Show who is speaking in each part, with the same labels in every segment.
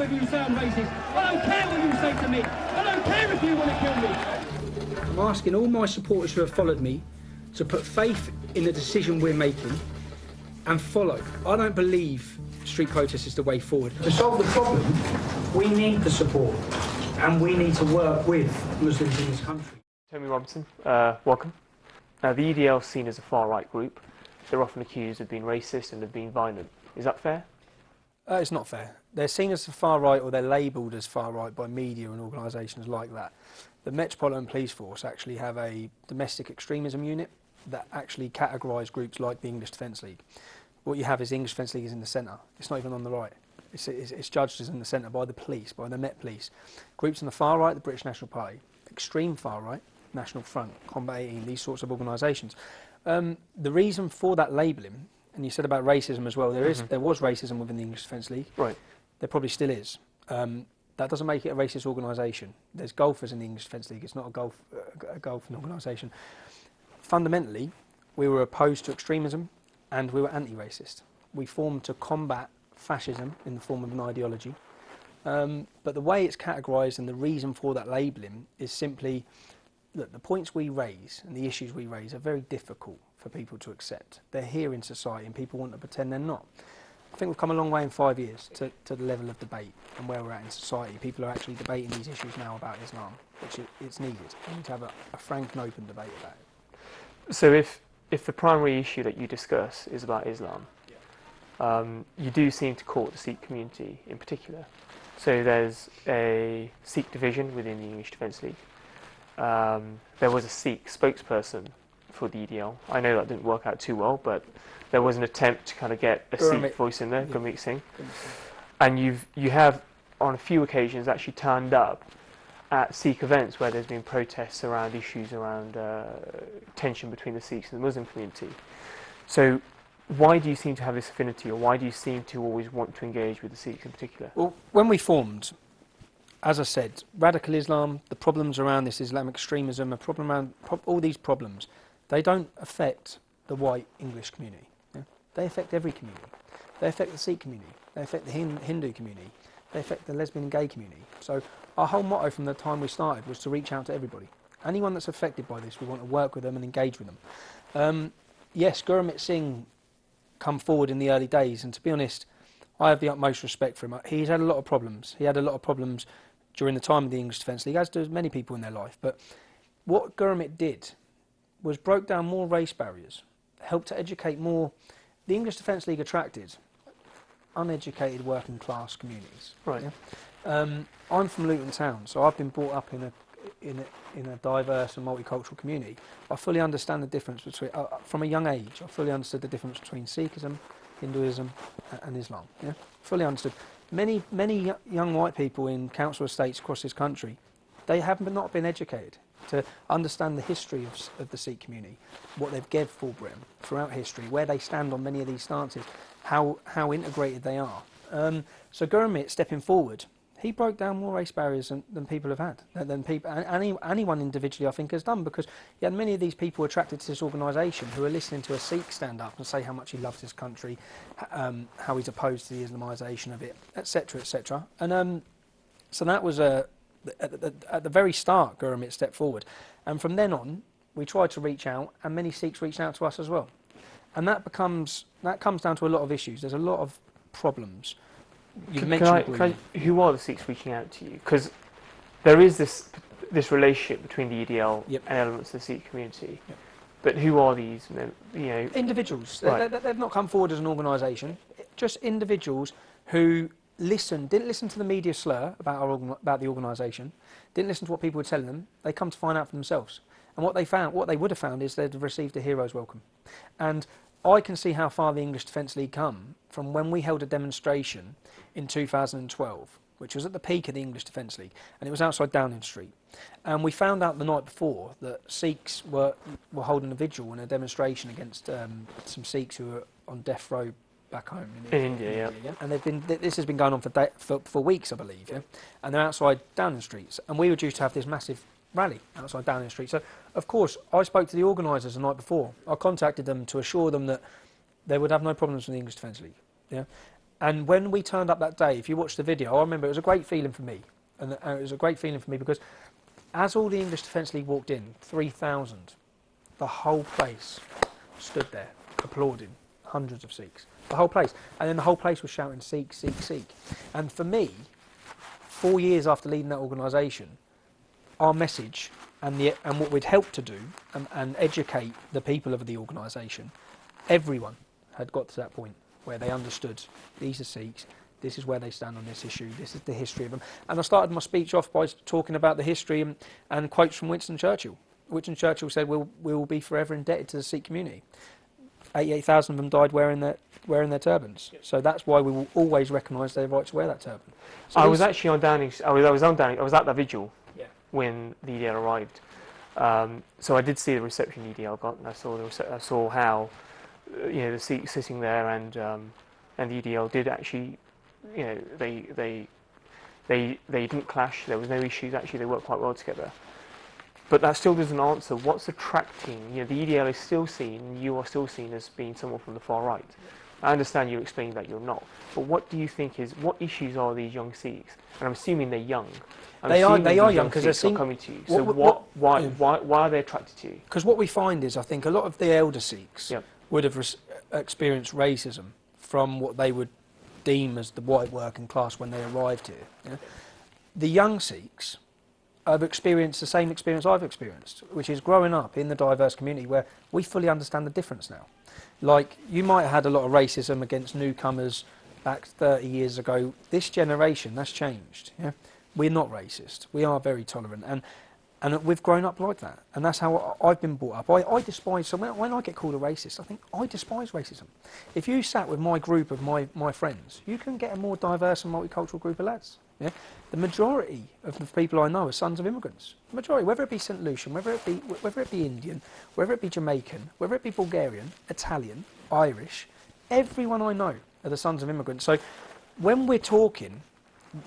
Speaker 1: whether you say I'm racist. I don't care what you say to me. I don't care if you want to kill me. I'm asking all my supporters who have followed me to put faith in the decision we're making and follow. I don't believe street protest is the way forward. To solve the problem, we need the support and we need to work with Muslims in this country.
Speaker 2: Tommy Robinson, welcome. Now, the EDL is seen as a far-right group. They're often accused of being racist and of being violent. Is that fair?
Speaker 3: It's not fair. They're seen as far-right, or they're labelled as far-right by media and organisations like that. The Metropolitan Police Force actually have a domestic extremism unit that actually categorise groups like the English Defence League. What you have is the English Defence League is in the centre. It's not even on the right. It's judged as in the centre by the police, by the Met Police. Groups on the far right, the British National Party. Extreme far right, National Front, Combat 18, these sorts of organisations. The reason for that labelling, and you said about racism as well, there was racism within the English Defence League.
Speaker 2: Right.
Speaker 3: There probably still is. That doesn't make it a racist organisation. There's golfers in the English Defence League. It's not a golfing organisation. Fundamentally, we were opposed to extremism and we were anti-racist. We formed to combat fascism in the form of an ideology. But the way it's categorised and the reason for that labelling is simply, look, the points we raise and the issues we raise are very difficult for people to accept. They're here in society and people want to pretend they're not. I think we've come a long way in 5 years to the level of debate and where we're at in society. People are actually debating these issues now about Islam, which it's needed. We need to have a frank and open debate about it.
Speaker 2: So if the primary issue that you discuss is about Islam, you do seem to court the Sikh community in particular. So there's a Sikh division within the English Defence League. There was a Sikh spokesperson for the EDL. I know that didn't work out too well, but there was an attempt to kind of get a Sikh voice in there, Gurmeet Singh. And you have, on a few occasions, actually turned up at Sikh events where there's been protests around issues around tension between the Sikhs and the Muslim community. So why do you seem to have this affinity, or why do you seem to always want to engage with the Sikhs in particular?
Speaker 3: Well, when we formed, as I said, radical Islam, the problems around this Islamic extremism, all these problems, they don't affect the white English community. Yeah? They affect every community. They affect the Sikh community. They affect the Hindu community. They affect the lesbian and gay community. So our whole motto from the time we started was to reach out to everybody. Anyone that's affected by this, we want to work with them and engage with them. Yes, Gurmeet Singh come forward in the early days, and to be honest, I have the utmost respect for him. He's had a lot of problems. He had a lot of problems during the time of the English Defence League, as do many people in their life. But what Gurmeet did was broke down more race barriers, helped to educate more. The English Defence League attracted uneducated working class communities.
Speaker 2: Right.
Speaker 3: Yeah? I'm from Luton Town, so I've been brought up in a diverse and multicultural community. I fully understand the difference between, from a young age, I fully understood the difference between Sikhism, Hinduism and Islam. Yeah? Fully understood. Many young white people in council estates across this country, they have not been educated to understand the history of the Sikh community, what they've given for Britain throughout history, where they stand on many of these stances, how integrated they are. So Gurmeet, stepping forward, he broke down more race barriers than people have had, than anyone individually I think has done, because he had many of these people attracted to this organisation who are listening to a Sikh stand up and say how much he loves his country, how he's opposed to the Islamisation of it, etc., etc. And so that was at the very start, Gurmeet stepped forward, and from then on we tried to reach out, and many Sikhs reached out to us as well, and that comes down to a lot of issues. There's a lot of problems.
Speaker 2: Who are the Sikhs reaching out to you? Because there is this relationship between the EDL and elements of the Sikh community. Yep. But who are these?
Speaker 3: Individuals.
Speaker 2: Right.
Speaker 3: They've not come forward as an organisation. Just individuals who didn't listen to the media slur about the organisation, didn't listen to what people were telling them. They come to find out for themselves. And what they would have found is they'd received a hero's welcome. And I can see how far the English Defence League come from when we held a demonstration in 2012, which was at the peak of the English Defence League, and it was outside Downing Street. And we found out the night before that Sikhs were holding a vigil and a demonstration against some Sikhs who were on death row back home in India. Yeah? And this has been going on for weeks, I believe. Yeah? And they're outside Downing Street, and we were due to have this massive rally outside Downing Street. So, of course, I spoke to the organisers the night before. I contacted them to assure them that they would have no problems with the English Defence League. Yeah? And when we turned up that day, if you watch the video, I remember it was a great feeling for me. And it was a great feeling for me because as all the English Defence League walked in, 3,000, the whole place stood there applauding, hundreds of Sikhs. The whole place. And then the whole place was shouting, Sikh, Sikh, Sikh. And for me, 4 years after leading that organisation, our message and what we'd helped to do and educate the people of the organisation, everyone had got to that point where they understood these are Sikhs, this is where they stand on this issue, this is the history of them. And I started my speech off by talking about the history and quotes from Winston Churchill. Winston Churchill said, we will be forever indebted to the Sikh community. 88,000 of them died wearing their turbans. Yep. So that's why we will always recognise their right to wear that turban. So
Speaker 2: I was actually on Downing. I was on Downing. I was at that vigil when the EDL arrived. So I did see the reception EDL got, and I saw how the Sikhs sitting there, and the EDL did actually, they didn't clash. There was no issues. Actually, they worked quite well together. But that still doesn't answer what's attracting. The EDL is still seen, you are still seen as being someone from the far right. I understand you explained that you're not. But what do you think what issues are these young Sikhs? And I'm assuming they're young.
Speaker 3: They are young because they're
Speaker 2: coming to you. So why are they attracted to you?
Speaker 3: Because what we find is, I think a lot of the elder Sikhs would have experienced racism from what they would deem as the white working class when they arrived here. Yeah? The young Sikhs have experienced the same experience I've experienced, which is growing up in the diverse community where we fully understand the difference now. Like, you might have had a lot of racism against newcomers back 30 years ago. This generation, that's changed. Yeah? We're not racist. We are very tolerant. And we've grown up like that. And that's how I've been brought up. I despise, so when I get called a racist, I think I despise racism. If you sat with my group of my friends, you can get a more diverse and multicultural group of lads. Yeah? The majority of the people I know are sons of immigrants. The majority, whether it be St. Lucian, whether it be Indian, whether it be Jamaican, whether it be Bulgarian, Italian, Irish, everyone I know are the sons of immigrants. So when we're talking,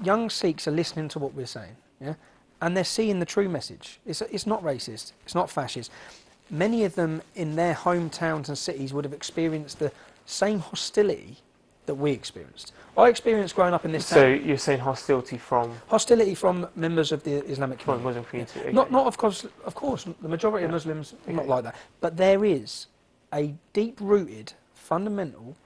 Speaker 3: young Sikhs are listening to what we're saying, yeah? And they're seeing the true message. It's not racist, it's not fascist. Many of them in their hometowns and cities would have experienced the same hostility that we experienced. I experienced growing up in this town.
Speaker 2: So you're saying hostility from?
Speaker 3: Hostility from members of the Islamic community.
Speaker 2: From the Muslim community.
Speaker 3: Yeah.
Speaker 2: Okay.
Speaker 3: Not of course, the majority of Muslims not like that. But there is a deep-rooted, fundamental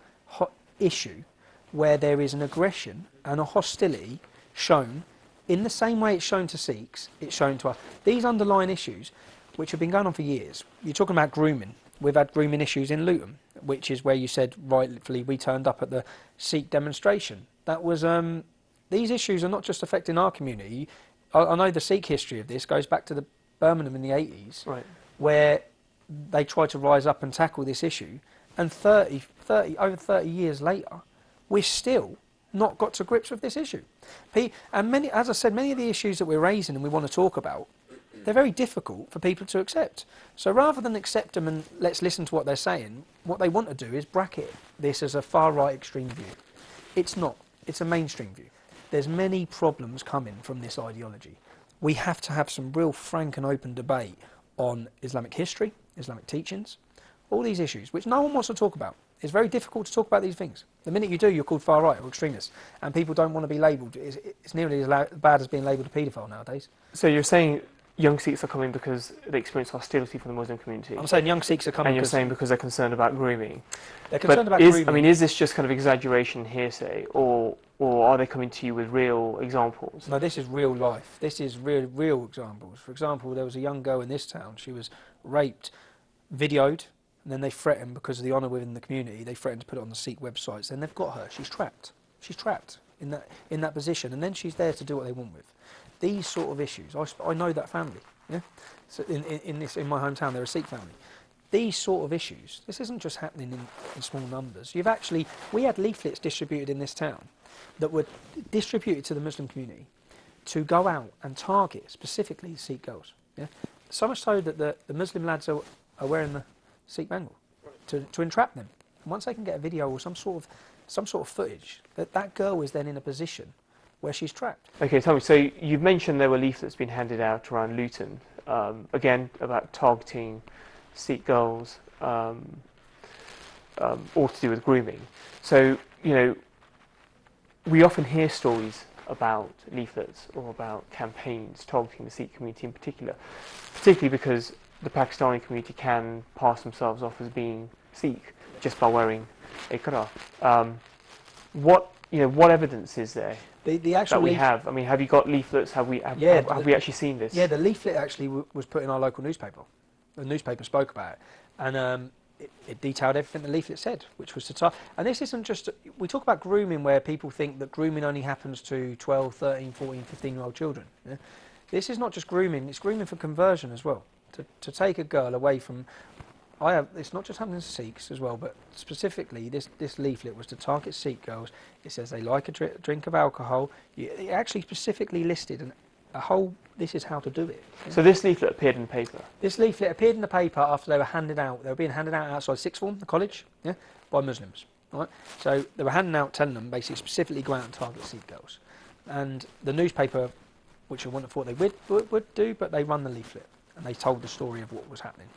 Speaker 3: issue where there is an aggression and a hostility shown in the same way it's shown to Sikhs, it's shown to us. These underlying issues, which have been going on for years, you're talking about grooming. We've had grooming issues in Luton, which is where you said rightfully we turned up at the Sikh demonstration. That was these issues are not just affecting our community. I know the Sikh history of this goes back to the Birmingham in the 80s,
Speaker 2: right,
Speaker 3: where they tried to rise up and tackle this issue, and over 30 years later, we're still not got to grips with this issue. And as I said, many of the issues that we're raising and we want to talk about, they're very difficult for people to accept. So rather than accept them and let's listen to what they're saying, what they want to do is bracket this as a far-right extreme view. It's not. It's a mainstream view. There's many problems coming from this ideology. We have to have some real frank and open debate on Islamic history, Islamic teachings, all these issues, which no one wants to talk about. It's very difficult to talk about these things. The minute you do, you're called far-right or extremist, and people don't want to be labelled. It's nearly as bad as being labelled a paedophile nowadays.
Speaker 2: So you're saying young Sikhs are coming because they experience hostility from the Muslim community?
Speaker 3: I'm saying young Sikhs are coming.
Speaker 2: And you're saying because they're concerned about grooming?
Speaker 3: They're concerned about grooming.
Speaker 2: I mean, is this just kind of exaggeration, hearsay, or are they coming to you with real examples?
Speaker 3: No, this is real life. This is real examples. For example, there was a young girl in this town. She was raped, videoed, and then they threatened, because of the honour within the community, they threatened to put it on the Sikh websites. Then they've got her. She's trapped. She's trapped in that position, and then she's there to do what they want with. These sort of issues, I know that family. Yeah, so in my hometown, they're a Sikh family. These sort of issues, this isn't just happening in small numbers. We had leaflets distributed in this town that were distributed to the Muslim community to go out and target specifically Sikh girls. Yeah, so much so that the Muslim lads are wearing the Sikh bangle to entrap them. And once they can get a video or some sort of footage, that girl is then in a position where she's trapped.
Speaker 2: Okay, tell me, so you've mentioned there were leaflets being handed out around Luton, again, about targeting Sikh girls, all to do with grooming. So, we often hear stories about leaflets or about campaigns targeting the Sikh community in particular, particularly because the Pakistani community can pass themselves off as being Sikh just by wearing a qara. What evidence is there
Speaker 3: The actual
Speaker 2: that we have? I mean, have you got leaflets? Have we actually seen this?
Speaker 3: Yeah, the leaflet actually was put in our local newspaper. The newspaper spoke about it, and it detailed everything the leaflet said, which was to and this isn't just, we talk about grooming where people think that grooming only happens to 12, 13, 14, 15-year-old children. Yeah? This is not just grooming, it's grooming for conversion as well. To take a girl away from, it's not just happening to Sikhs as well, but specifically this leaflet was to target Sikh girls. It says they like a drink of alcohol. It actually specifically listed this is how to do it. Yeah?
Speaker 2: So this leaflet appeared in the paper?
Speaker 3: This leaflet appeared in the paper after they were being handed out outside sixth form, the college, yeah, by Muslims. Right? So they were handing out, telling them basically specifically go out and target Sikh girls. And the newspaper, which I wouldn't have thought they would do, but they run the leaflet and they told the story of what was happening.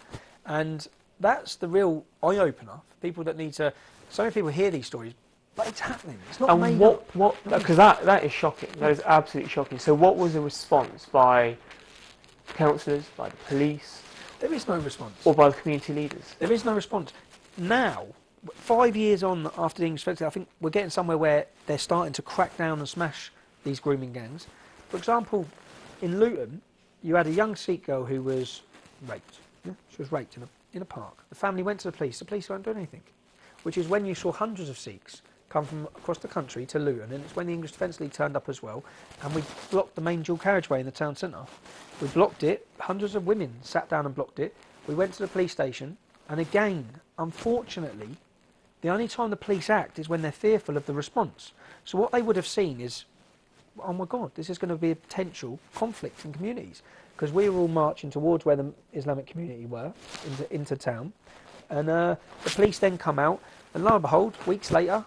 Speaker 3: And that's the real eye-opener for people that need to. So many people hear these stories, but it's happening. It's not made up.
Speaker 2: Because that is shocking. That is absolutely shocking. So what was the response by councillors, by the police?
Speaker 3: There is no response.
Speaker 2: Or by the community leaders?
Speaker 3: There is no response. Now, 5 years on after the English Festival, I think we're getting somewhere where they're starting to crack down and smash these grooming gangs. For example, in Luton, you had a young Sikh girl who was raped. Yeah? She was raped in a park. The family went to the police. The police weren't doing anything, which is when you saw hundreds of Sikhs come from across the country to Luton, and it's when the English Defence League turned up as well, and we blocked the main dual carriageway in the town centre. We blocked it. Hundreds of women sat down and blocked it. We went to the police station, and again, unfortunately, the only time the police act is when they're fearful of the response. So what they would have seen is, oh my God, this is going to be a potential conflict in communities, because we were all marching towards where the Islamic community were, into town, and the police then come out, and lo and behold, weeks later,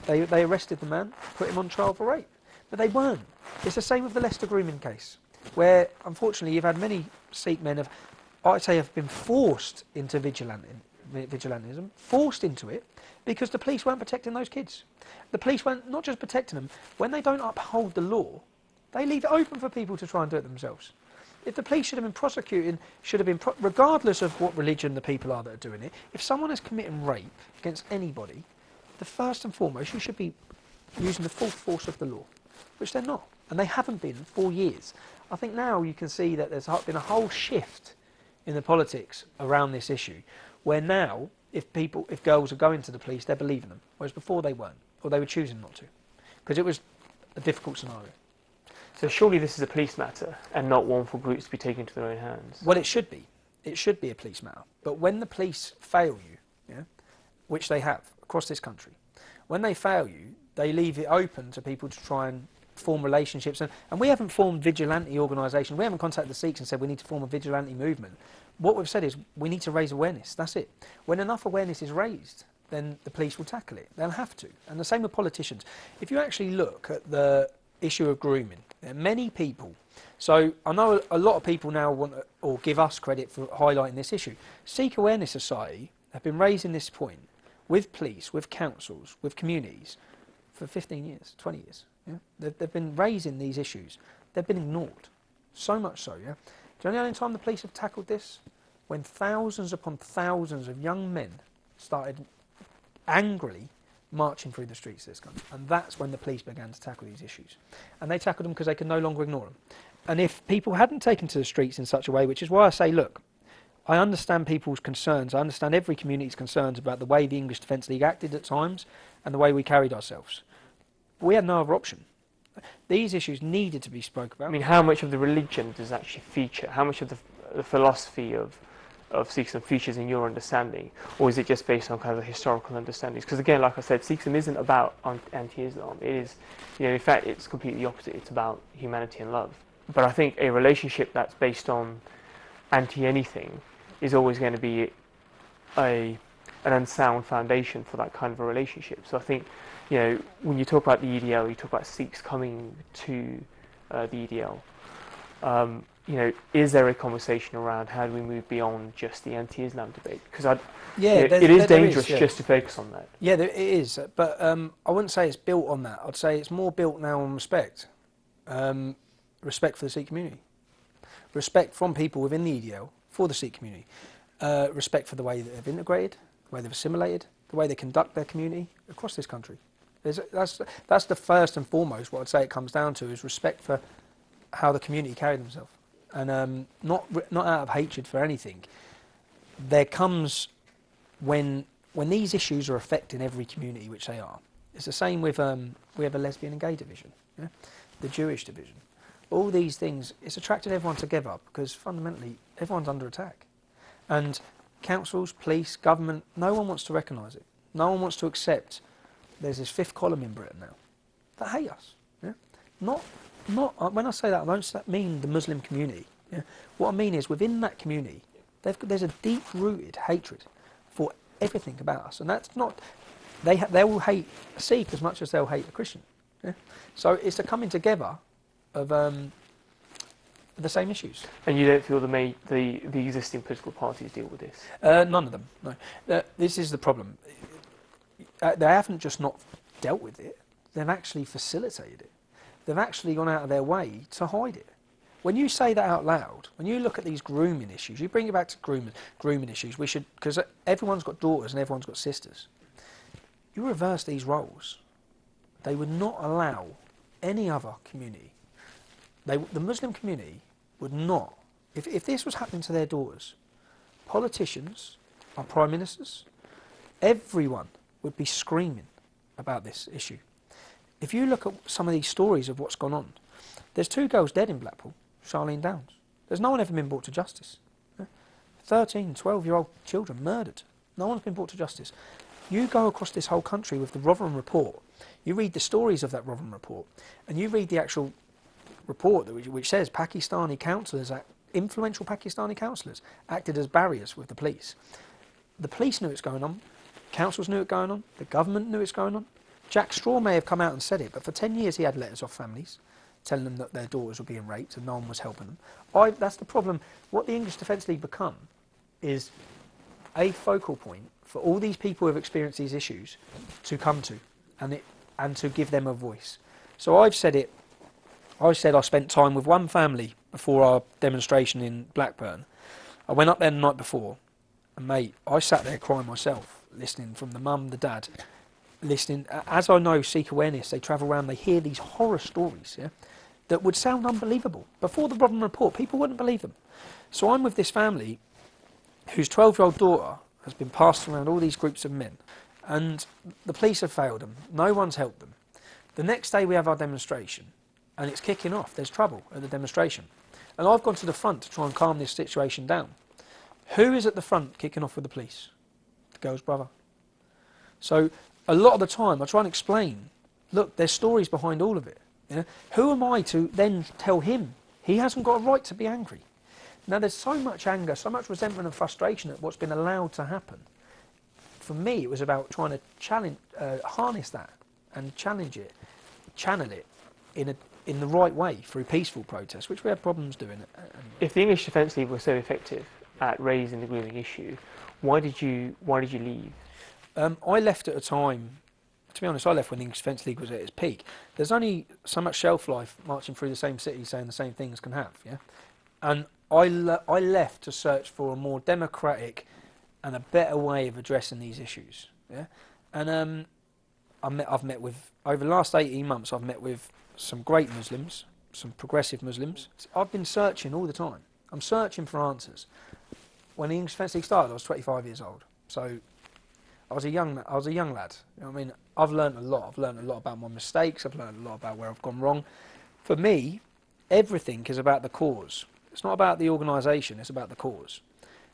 Speaker 3: they arrested the man, put him on trial for rape. But they weren't. It's the same with the Leicester grooming case, where unfortunately you've had many Sikh men have been forced into vigilantism, forced into it, because the police weren't protecting those kids. The police weren't not just protecting them, when they don't uphold the law, they leave it open for people to try and do it themselves. If the police should have been prosecuting, regardless of what religion the people are that are doing it, if someone is committing rape against anybody, the first and foremost, you should be using the full force of the law, which they're not. And they haven't been for years. I think now you can see that there's been a whole shift in the politics around this issue, where now, if girls are going to the police, they're believing them, whereas before they weren't, or they were choosing not to, because it was a difficult scenario.
Speaker 2: So surely this is a police matter and not one for groups to be taken into their own hands?
Speaker 3: Well, it should be. It should be a police matter. But when the police fail you, yeah, which they have across this country, when they fail you, they leave it open to people to try and form relationships. And we haven't formed vigilante organisations. We haven't contacted the Sikhs and said we need to form a vigilante movement. What we've said is we need to raise awareness. That's it. When enough awareness is raised, then the police will tackle it. They'll have to. And the same with politicians. If you actually look at the issue of grooming, there are many people. So I know a lot of people now want to, or give us credit for highlighting this issue. Sikh Awareness Society have been raising this point with police, with councils, with communities for 15 years, 20 years. Yeah? They've been raising these issues. They've been ignored. So much so, yeah? Do you know the only time the police have tackled this? When thousands upon thousands of young men started angrily marching through the streets of this country. And that's when the police began to tackle these issues. And they tackled them because they could no longer ignore them. And if people hadn't taken to the streets in such a way, which is why I say, look, I understand people's concerns. I understand every community's concerns about the way the English Defence League acted at times and the way we carried ourselves. But we had no other option. These issues needed to be spoke about.
Speaker 2: I mean, how much of the religion does actually feature? How much of the philosophy of Sikhism features in your understanding? Or is it just based on kind of the historical understandings? Because again, like I said, Sikhism isn't about anti-Islam. It is, in fact, it's completely the opposite. It's about humanity and love. But I think a relationship that's based on anti-anything is always going to be an unsound foundation for that kind of a relationship. So I think, when you talk about the EDL, you talk about Sikhs coming to the EDL. Is there a conversation around how do we move beyond just the anti-Islam debate? Because
Speaker 3: it
Speaker 2: is dangerous just to focus on that.
Speaker 3: Yeah, it is. But I wouldn't say it's built on that. I'd say it's more built now on respect. Respect for the Sikh community. Respect from people within the EDL for the Sikh community. Respect for the way that they've integrated, the way they've assimilated, the way they conduct their community across this country. That's the first and foremost what I'd say it comes down to, is respect for how the community carry themselves. And not out of hatred for anything. There comes when these issues are affecting every community, which they are. It's the same with we have a lesbian and gay division, yeah? The Jewish division. All these things, it's attracted everyone together because fundamentally everyone's under attack. And councils, police, government, no one wants to recognise it. No one wants to accept there's this fifth column in Britain now that hate us. Yeah? Not when I say that, I don't mean the Muslim community. Yeah? What I mean is within that community, there's a deep-rooted hatred for everything about us, and that's not. They will hate a Sikh as much as they'll hate a Christian. Yeah? So it's a coming together of the same issues.
Speaker 2: And you don't feel the existing political parties deal with this?
Speaker 3: None of them. No. This is the problem. They haven't just not dealt with it; they've actually facilitated it. They've actually gone out of their way to hide it. When you say that out loud, when you look at these grooming issues, you bring it back to grooming issues. We should, because everyone's got daughters and everyone's got sisters. You reverse these roles, they would not allow any other community. The Muslim community would not, if this was happening to their daughters, politicians, our prime ministers, everyone would be screaming about this issue. If you look at some of these stories of what's gone on, there's 2 girls dead in Blackpool, Charlene Downs. There's no one ever been brought to justice. 13, 12-year-old children murdered. No one's been brought to justice. You go across this whole country with the Rotherham Report, you read the stories of that Rotherham Report, and you read the actual report which says Pakistani counsellors, influential Pakistani counsellors, acted as barriers with the police. The police knew it's going on, councils knew it going on, the government knew it's going on. Jack Straw may have come out and said it, but for 10 years he had letters off families telling them that their daughters were being raped and no one was helping them. That's the problem. What the English Defence League become is a focal point for all these people who have experienced these issues to come to and to give them a voice. So I've said it. I said I spent time with one family before our demonstration in Blackburn. I went up there the night before, and mate, I sat there crying myself, listening from the mum, the dad, listening. As I know, Sikh awareness, they travel around, they hear these horror stories, yeah, that would sound unbelievable. Before the Rotherham Report, people wouldn't believe them. So I'm with this family whose 12-year-old daughter has been passed around all these groups of men, and the police have failed them. No one's helped them. The next day we have our demonstration, and it's kicking off. There's trouble at the demonstration. And I've gone to the front to try and calm this situation down. Who is at the front kicking off with the police? The girl's brother. So a lot of the time I try and explain, look, there's stories behind all of it. You know? Who am I to then tell him? He hasn't got a right to be angry. Now there's so much anger, so much resentment and frustration at what's been allowed to happen. For me, it was about trying to challenge, harness that and challenge it, channel it in the right way through peaceful protest, which we had problems doing.
Speaker 2: If the English Defence League was so effective at raising the grooming issue, why did you leave?
Speaker 3: I left at a time. To be honest, I left when the English Defence League was at its peak. There's only so much shelf life marching through the same city saying the same things can have, yeah? And I left to search for a more democratic and a better way of addressing these issues, yeah? And I've met with, over the last 18 months, I've met with some great Muslims, some progressive Muslims. I've been searching all the time. I'm searching for answers. When the English Defence League started, I was 25 years old. So I was a young lad. You know what I mean? I've learned a lot. I've learned a lot about my mistakes. I've learned a lot about where I've gone wrong. For me, everything is about the cause. It's not about the organisation. It's about the cause.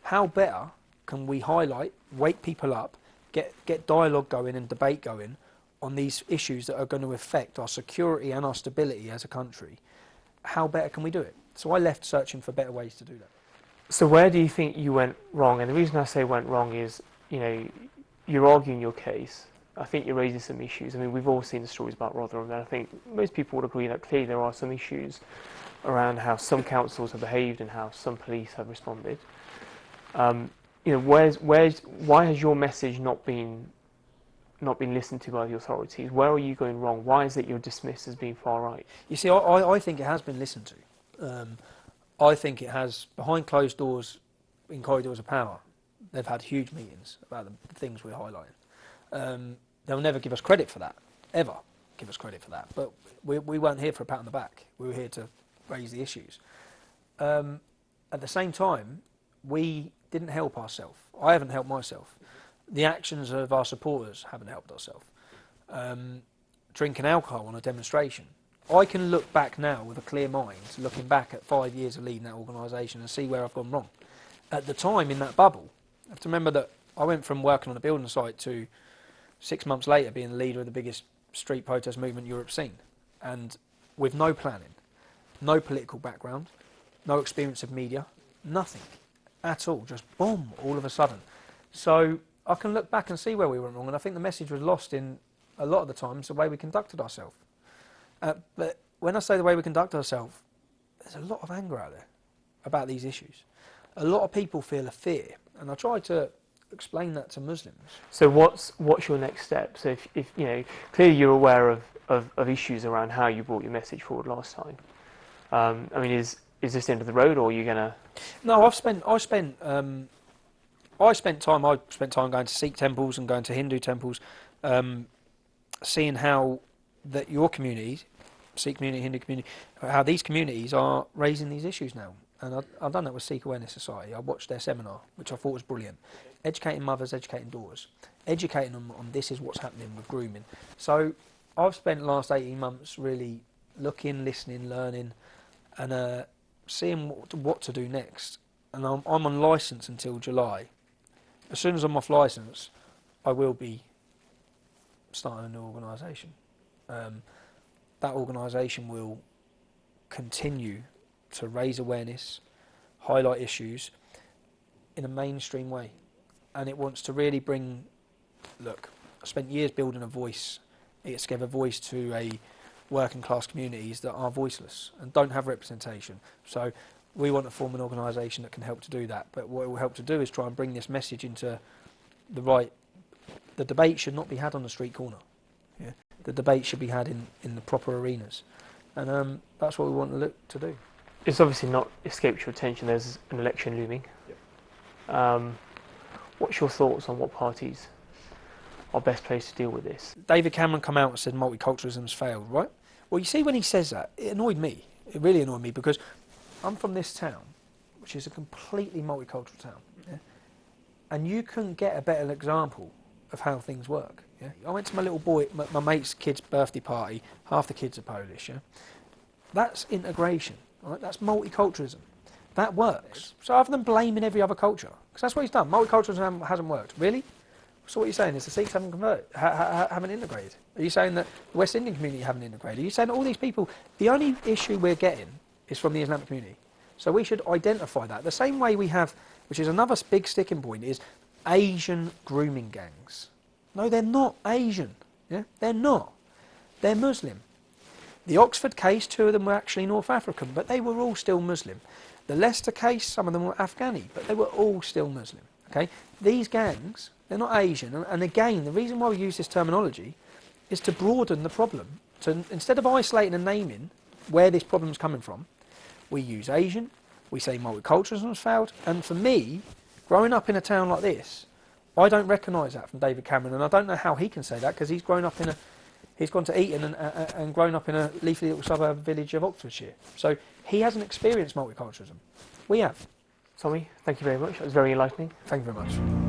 Speaker 3: How better can we highlight, wake people up, get dialogue going and debate going on these issues that are going to affect our security and our stability as a country? How better can we do it? So I left searching for better ways to do that.
Speaker 2: So where do you think you went wrong? And the reason I say went wrong is, you know, you're arguing your case, I think you're raising some issues. I mean, we've all seen the stories about Rotherham, and I think most people would agree that clearly there are some issues around how some councils have behaved and how some police have responded. Why has your message not been listened to by the authorities? Where are you going wrong? Why is it you're dismissed as being far right?
Speaker 3: You see, I think it has been listened to. I think it has, behind closed doors, in corridors of power. They've had huge meetings about the things we're highlighting. They'll never give us credit for that, ever give us credit for that. But we weren't here for a pat on the back. We were here to raise the issues. At the same time, we didn't help ourselves. I haven't helped myself. The actions of our supporters haven't helped ourselves. Drinking alcohol on a demonstration. I can look back now with a clear mind, looking back at 5 years of leading that organisation and see where I've gone wrong. At the time, in that bubble, you have to remember that I went from working on a building site to 6 months later being the leader of the biggest street protest movement Europe's seen. And with no planning, no political background, no experience of media, nothing at all, just boom, all of a sudden. So I can look back and see where we went wrong, and I think the message was lost in a lot of the times the way we conducted ourselves. But when I say the way we conduct ourselves, there's a lot of anger out there about these issues. A lot of people feel a fear, and I try to explain that to Muslims.
Speaker 2: So what's your next step? So if clearly you're aware of issues around how you brought your message forward last time. I mean, is this the end of the road, or are you gonna?
Speaker 3: No, I spent time going to Sikh temples and going to Hindu temples, seeing how that your communities, Sikh community, Hindu community, how these communities are raising these issues now. And I've done that with Sikh Awareness Society. I watched their seminar, which I thought was brilliant. Educating mothers, educating daughters, educating them on this is what's happening with grooming. So I've spent the last 18 months really looking, listening, learning, and seeing what to do next. And I'm on licence until July. As soon as I'm off licence, I will be starting a new organisation. That organisation will continue to raise awareness, highlight issues in a mainstream way. And it wants to really bring, look, I spent years building a voice. It's gave a voice to a working class communities that are voiceless and don't have representation. So we want to form an organisation that can help to do that. But what it will help to do is try and bring this message into the debate should not be had on the street corner. Yeah? The debate should be had in the proper arenas. And that's what we want to look to do.
Speaker 2: It's obviously not escaped your attention. There's an election looming. Yep. What's your thoughts on what parties are best placed to deal with this?
Speaker 3: David Cameron come out and said multiculturalism's failed, right? Well, you see, when he says that, it annoyed me. It really annoyed me because I'm from this town, which is a completely multicultural town. Yeah? And you couldn't get a better example of how things work. Yeah? I went to my mate's kid's birthday party. Half the kids are Polish. Yeah? That's integration. Right? That's multiculturalism. That works. So other than blaming every other culture, because that's what he's done. Multiculturalism hasn't worked. Really? So what you're saying is the Sikhs haven't converted, haven't integrated. Are you saying that the West Indian community haven't integrated? Are you saying that all these people, the only issue we're getting is from the Islamic community? So we should identify that. The same way we have, which is another big sticking point, is Asian grooming gangs. No, they're not Asian. Yeah? They're not. They're Muslim. The Oxford case, 2 of them were actually North African, but they were all still Muslim. The Leicester case, some of them were Afghani, but they were all still Muslim. Okay? These gangs, they're not Asian. And again, the reason why we use this terminology is to broaden the problem. So instead of isolating and naming where this problem's coming from, we use Asian, we say multiculturalism's failed, and for me, growing up in a town like this, I don't recognise that from David Cameron, and I don't know how he can say that, because he's gone to Eton and grown up in a leafy little suburb village of Oxfordshire. So he hasn't experienced multiculturalism. We have.
Speaker 2: Tommy, thank you very much. That was very enlightening.
Speaker 3: Thank you very much.